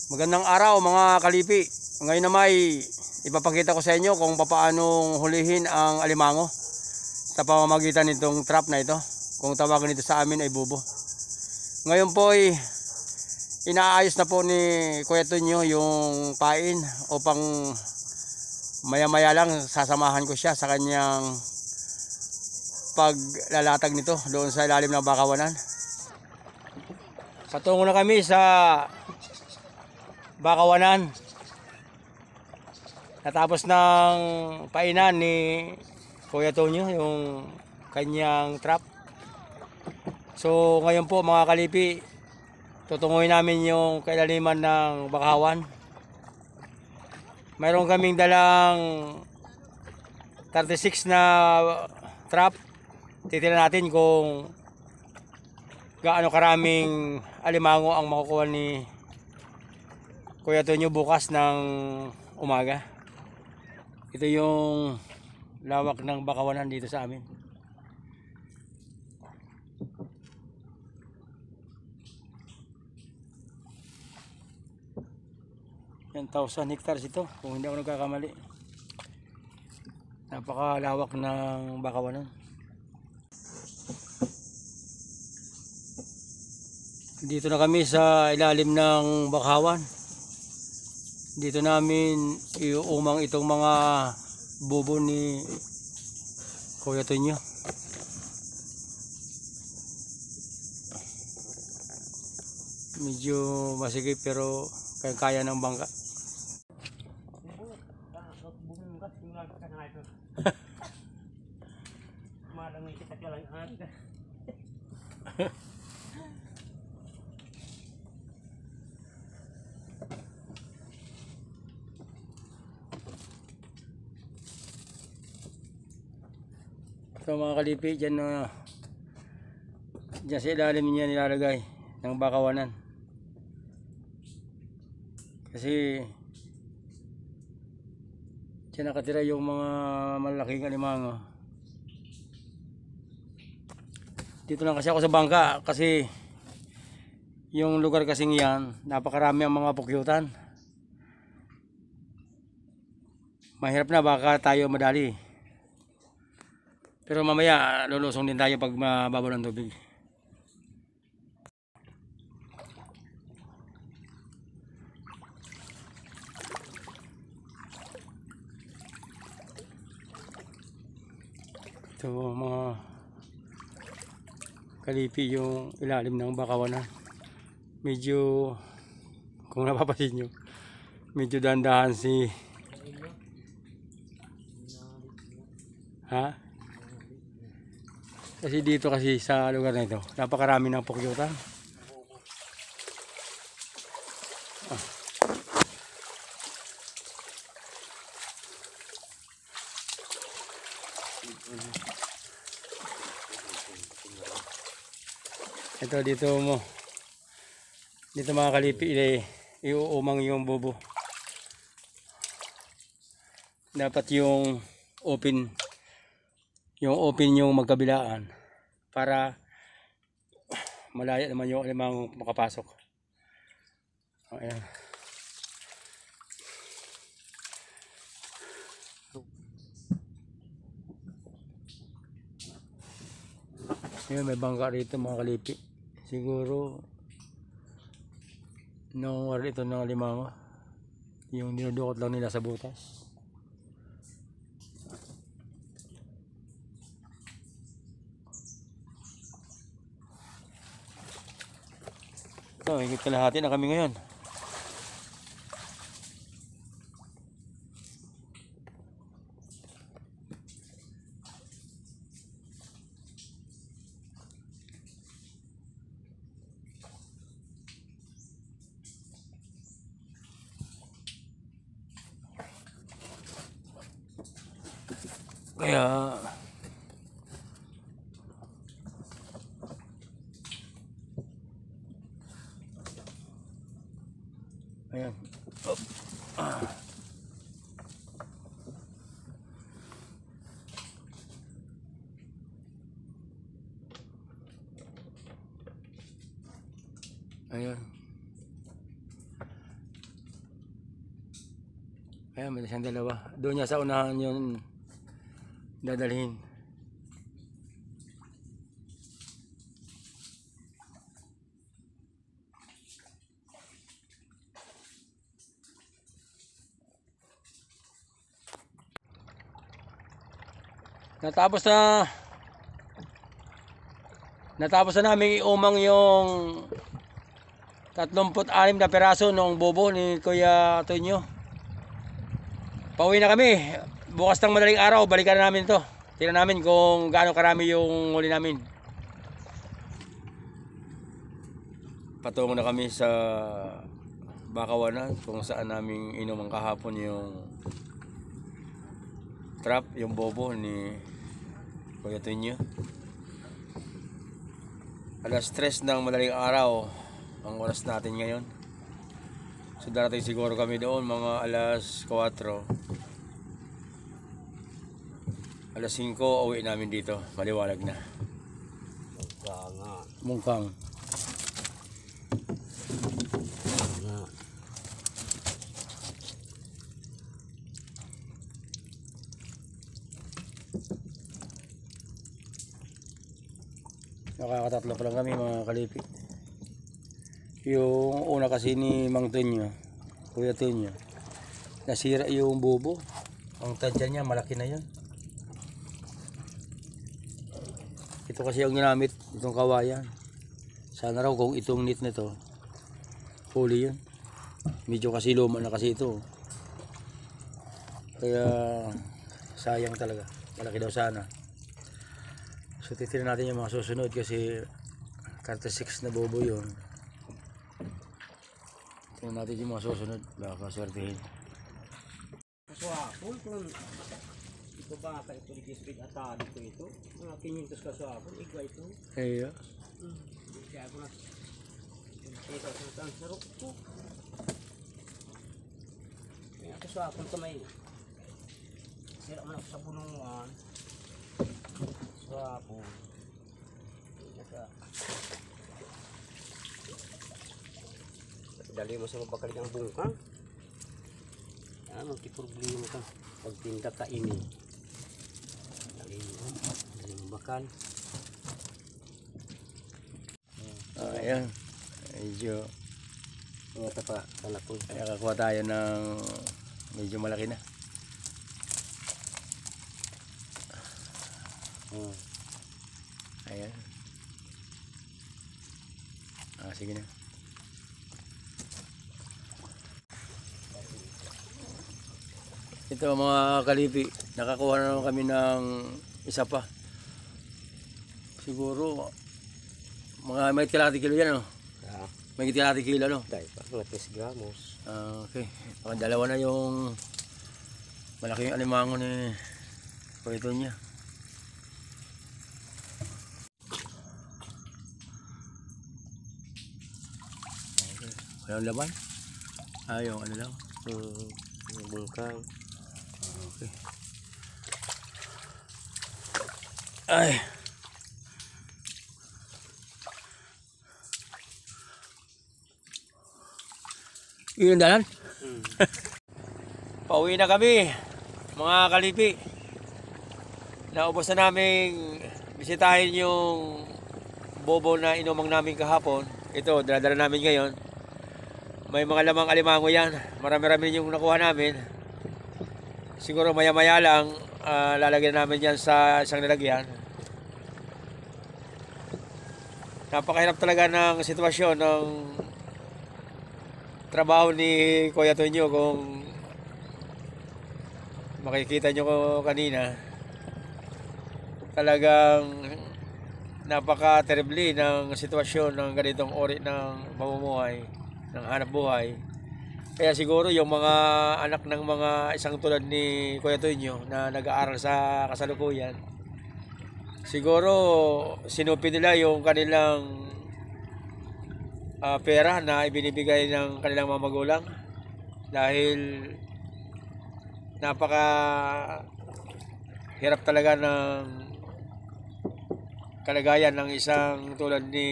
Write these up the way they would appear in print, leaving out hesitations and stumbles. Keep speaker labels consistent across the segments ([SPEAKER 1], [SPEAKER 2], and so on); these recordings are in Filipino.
[SPEAKER 1] Magandang araw mga kalipi. Ngayon na may ipapakita ko sa inyo kung paano hulihin ang alimango sa pamamagitan nitong trap na ito. Kung tawagin nito sa amin ay bubo. Ngayon po ay inaayos na po ni Kuya Tonyo yung pain upang maya-maya lang sasamahan ko siya sa kanyang paglalatag nito doon sa ilalim ng bakawanan. Patungo na kami sa bakawanan. Natapos ng painan ni Kuya Tonyo yung kanyang trap. So ngayon po mga kalipi, tutunguhin namin yung kailaliman ng bakawan. Mayroon kaming dalang 36 na trap. Titingnan natin kung gaano karaming alimango ang makukuha ni Kuya Tonyo bukas ng umaga. Ito yung lawak ng bakawanan dito sa amin. Yan, 1,000 hectares ito kung hindi ako nagkakamali. Napakalawak ng bakawanan. Dito na kami sa ilalim ng bakawan. Dito namin iuumang itong mga bubo ni Kuya Tonyo. Medyo masigip pero kaya ng bangka. So mga kalipi, dyan sa ilalim niya nilalagay ng bakawanan. Kasi dyan nakatira yung mga malaking alimango. Dito lang kasi ako sa bangka kasi yung lugar kasing yan, napakarami ang mga pukyutan. Mahirap na baka tayo madali. Pero mamaya lulusong din tayo pag mababaw ng tubig. Ito mga kalipi yung ilalim ng bakawanan. Medyo, kung napapansin nyo, medyo dandahan si kasi dito kasi sa lugar na ito napakarami ng pukyutan. Ito dito mga kalipi iuumang yung bubo. Dapat yung open yung magkabilaan para malaya naman yung alimango makapasok. Ayan. Ayan, may bangka rito mga kalipi. Siguro nangunguha ito ng alimango. Yung dinudukot lang nila sa butas. So, higit kalahati na kami ngayon. Kaya ayan. Ayan. Ayan, may siyang dalawa. Doon niya sa unahan yun dadalhin. Natapos na namin iumang yung 36 na peraso ng bobo ni Kuya Tonyo. Pauwi na kami. Bukas ng madaling araw, balikan na namin to. Tingnan namin kung gaano karami yung huli namin. Patungo na kami sa Bakawanan kung saan namin inuman kahapon yung trap, yung bobo ni Kuya Tonyo. Alas 3 ng madaling araw ang oras natin ngayon. So darating siguro kami doon mga alas 4. Alas 5 uwi namin dito. Maliwalag na. Mungkang. Nakakatatlo pa lang kami mga kalipi. Yung una kasi ni Mang Tonyo, Kuya Tonyo, nasira yung bobo. Ang tadya niya malaki na yun. Ito kasi ang ginamit, itong kawayan. Sana raw kung itong net na to, huli yun. Medyo kasi luma na kasi ito. Kaya sayang talaga. Malaki daw sana. So titignan natin yung mga susunod kasi 36 na bobo yun. Tingnan natin yung mga susunod. Baka swertihin.
[SPEAKER 2] So hapon kung ito ba ka ito di atado ko ito. Mga 500 ka sa hapon. Igwa ito.
[SPEAKER 1] Kaya.
[SPEAKER 2] Kaya ako na. Ito sa tansarok ko. Kaya ako sa hapon kamay. Sira man ako sa bunungan. Swapo. Dali mo sa mabakal ng bungkang. Ano problema ka pagtinda ka ini. Dali mo bakal.
[SPEAKER 1] Ayan. Medyo
[SPEAKER 2] Ito pa anak ko.
[SPEAKER 1] nakakuha tayo ng medyo malaki na. Ayan. Sige na. Ito mga kalipi, nakakuha na naman kami ng isa pa. Siguro mga may kalahati kilo yan, ano? May kalahati kilo, ano?
[SPEAKER 2] Dahil pa, mga 3 gramos.
[SPEAKER 1] Okay. Dalawa na yung malaki yung alimango ni Kuya Tonyo. Walang laban? Yung ano lang?
[SPEAKER 2] Yung bungkang.
[SPEAKER 1] Okay. Ay. Yun dalan? Pauwi na kami, mga kalipi. Naubos na namin bisitahin yung bobo na inumang namin kahapon. Ito, dala-dala namin ngayon. May mga lamang alimango yan. Marami-rami yung nakuha namin. Siguro maya-maya lang lalagyan namin yan sa isang lalagyan. Napakahirap talaga ng sitwasyon ng trabaho ni Kuya Tonyo. Kung makikita nyo ko kanina, talagang napaka-terrible ng sitwasyon ng ganitong ori ng pamumuhay, ng hanap buhay. Kaya siguro yung mga anak ng mga isang tulad ni Kuya Tonyo na nag-aaral sa kasalukuyan, siguro sinupi nila yung kanilang pera na ibinibigay ng kanilang mga magulang dahil napaka hirap talaga ng kalagayan ng isang tulad ni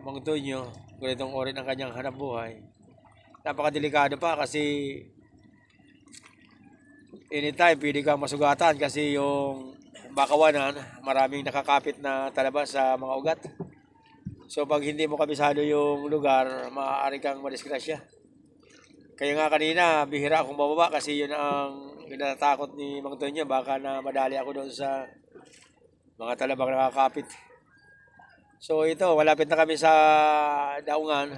[SPEAKER 1] Mang Tonyo, ganitong ori ng kanyang hanap buhay. Napakadelikado pa kasi anytime pwede kang masugatan kasi yung bakawanan, maraming nakakapit na talaba sa mga ugat. So pag hindi mo kabisado yung lugar, maaari kang madisgrasya. Kaya nga kanina, bihira akong bababa kasi yun ang natatakot ni Mang Tonyo. Baka na madali ako doon sa mga talabang nakakapit. So ito, malapit na kami sa daungan.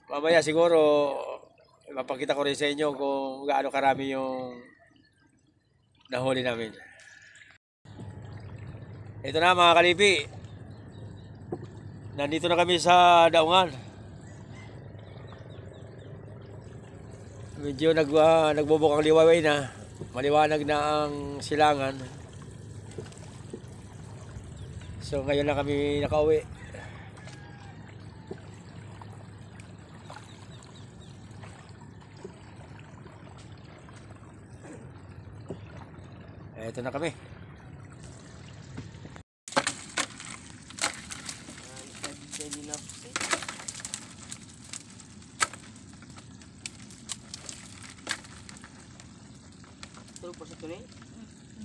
[SPEAKER 1] Mamaya siguro, mapakita ko rin sa inyo kung gaano karami yung nahuli namin. Ito na mga kalipi. Nandito na kami sa daungan. Medyo nagbubukang liwayway na. Maliwanag na ang silangan. So ngayon lang kami nakauwi. Ito na kami.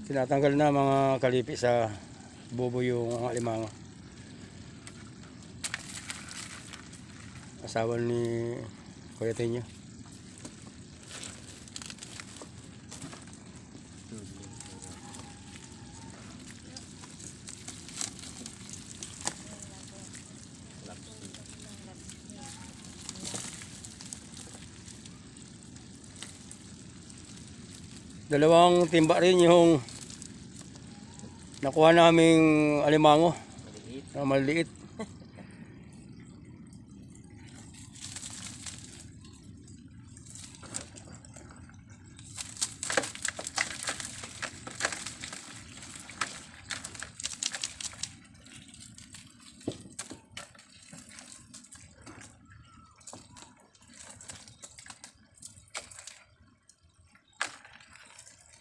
[SPEAKER 1] Tinatanggal na mga kalipi sa bubo yung alimango. Asawa ni Kuya Tenyo. Dalawang timba rin yung nakuha naming alimango na maliit.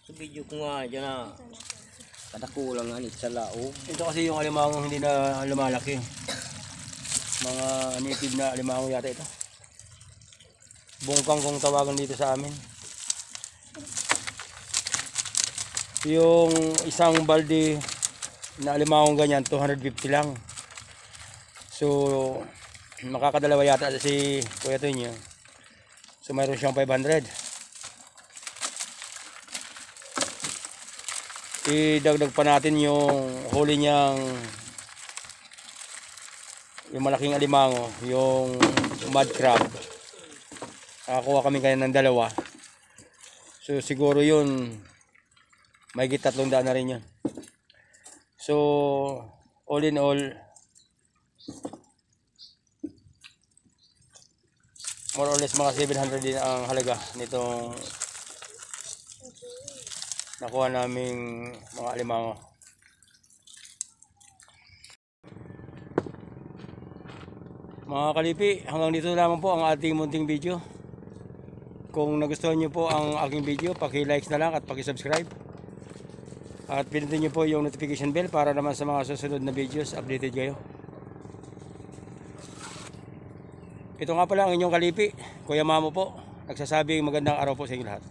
[SPEAKER 2] Sa video ko nga dyan na kadakulang nga sa lao.
[SPEAKER 1] Ito kasi yung alimango hindi na lumalaki. Mga native na alimango yata ito. Bungkang kung tawagan dito sa amin. Yung isang balde na alimango ganyan, 250 lang. So, makakadalawa yata si Kuya Tonyo. So, mayroon siyang 500. Idagdag pa natin yung huli niyang yung malaking alimango, yung mud crab. Nakakuha kami kaya ng dalawa. So siguro yun mahigit 300 na rin yun. So all in all, more or less mga 700 din ang halaga nitong nakuha naming mga alimango. Mga kalipi, hanggang dito lamang po ang ating munting video. Kung nagustuhan nyo po ang aking video, paki-like na lang at paki-subscribe. At pinutin nyo po yung notification bell para naman sa mga susunod na videos, updated kayo. Ito nga pala ang inyong kalipi, Kuya Mamo po. Nagsasabing magandang araw po sa inyo lahat.